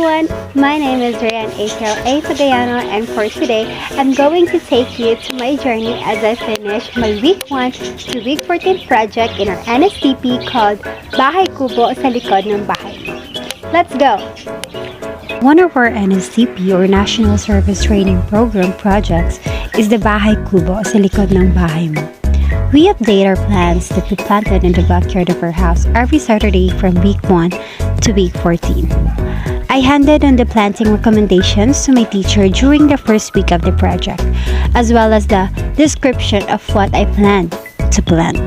everyone, my name is Rean aka Magayano, and for today, I'm going to take you to my journey as I finish my week 1 to week 14 project in our Nstp called Bahay Kubo sa likod ng bahay mo. Let's go! One of our Nstp or National Service Training Program projects is the Bahay Kubo sa likod ng bahay mo. We update our plants that we planted in the backyard of our house every Saturday from week 1 to week 14. I handed on the planting recommendations to my teacher during the first week of the project, as well as the description of what I planned to plant.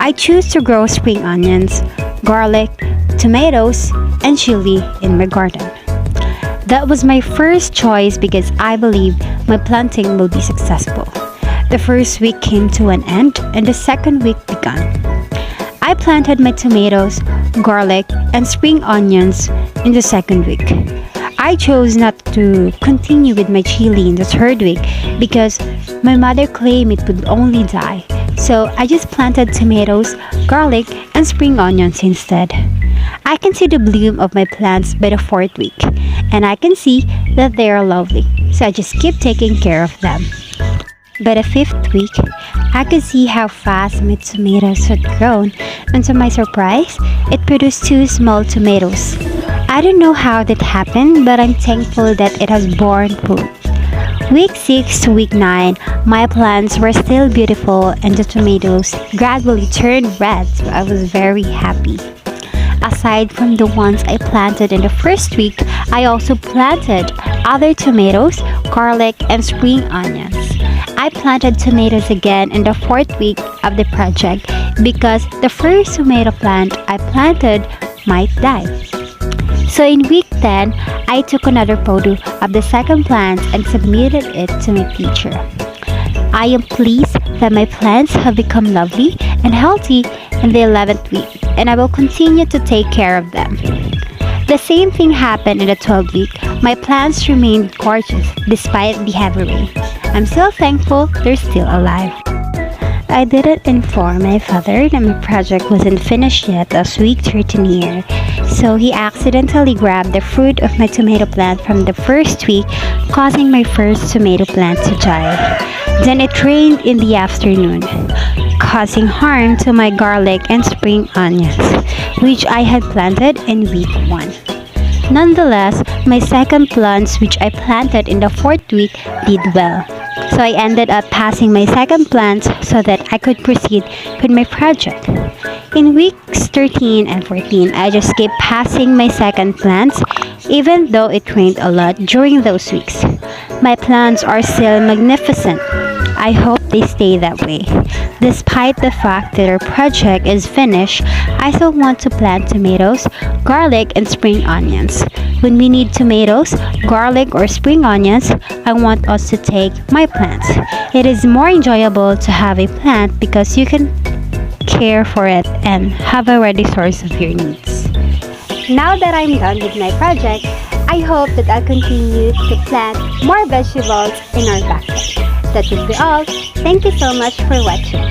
I choose to grow spring onions, garlic, tomatoes, and chili in my garden. That was my first choice because I believe my planting will be successful. The first week came to an end and the second week began. I planted my tomatoes, garlic, and spring onions in the second week. I chose not to continue with my chili in the third week because my mother claimed it would only die. So I just planted tomatoes, garlic, and spring onions instead. I can see the bloom of my plants by the fourth week, and I can see that they are lovely. So I just keep taking care of them. By the fifth week, I could see how fast my tomatoes had grown, and to my surprise, it produced 2 small tomatoes. I don't know how that happened, but I'm thankful that it has borne fruit. Week 6 to week 9, my plants were still beautiful and the tomatoes gradually turned red, so I was very happy. Aside from the ones I planted in the first week, I also planted other tomatoes, garlic, and spring onions. I planted tomatoes again in the fourth week of the project because the first tomato plant I planted might die. So in week 10, I took another photo of the second plant and submitted it to my teacher. I am pleased that my plants have become lovely and healthy in the 11th week, and I will continue to take care of them. The same thing happened in the 12th week. My plants remained gorgeous despite the heavy rain. I'm still thankful they're still alive. I didn't inform my father that my project wasn't finished yet as week 13 here, so he accidentally grabbed the fruit of my tomato plant from the first week, causing my first tomato plant to die. Then it rained in the afternoon, causing harm to my garlic and spring onions, which I had planted in week 1. Nonetheless, my second plants, which I planted in the fourth week, did well. So I ended up passing my second plants so that I could proceed with my project. In weeks 13 and 14, I just kept passing my second plants, even though it rained a lot during those weeks. My plants are still magnificent. I hope they stay that way. Despite the fact that our project is finished, I still want to plant tomatoes, garlic, and spring onions. When we need tomatoes, garlic, or spring onions, I want us to take my plants. It is more enjoyable to have a plant because you can care for it and have a ready source of your needs. Now that I'm done with my project, I hope that I'll continue to plant more vegetables in our backyard. That would be all. Thank you so much for watching.